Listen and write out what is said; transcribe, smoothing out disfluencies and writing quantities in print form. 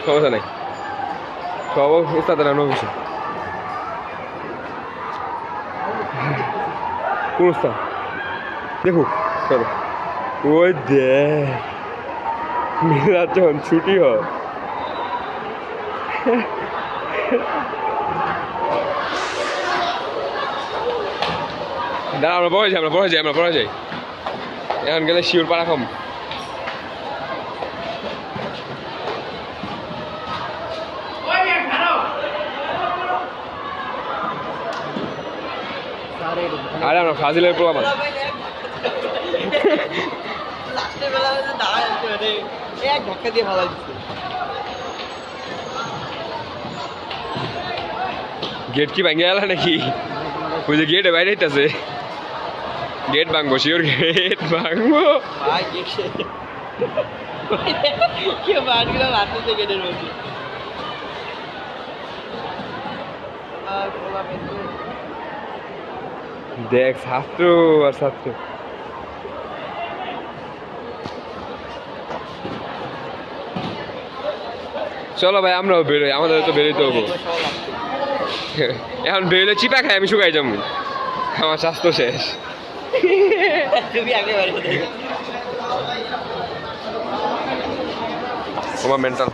সমস্যা নাই, সব উস্তাদের আনো কিছু। কোন উস্তাদ দেখুক চলো। ওই দেখ মেলা যখন ছুটি হয় দাঁড়া, আমরা পড়ে যাই এখন গেলে শিওর পাড়া খাম। আরে আমরা ফাজিলের প্রোগ্রাম গেট কি ভাঙে গেল নাকি? ওই যে গেটে বাইরে হইতেছে, গেট ভাঙবো, শিওর গেট ভাঙবো। দেখ ছাত্র আর ছাত্র। চলো ভাই আমরাও বেরোই, আমাদের তো বেরোইতে হবো। এখন বেরোলে চিপা খাই আমি শুকাই যাবো, আমার স্বাস্থ্য শেষ। আমার মেন্টাল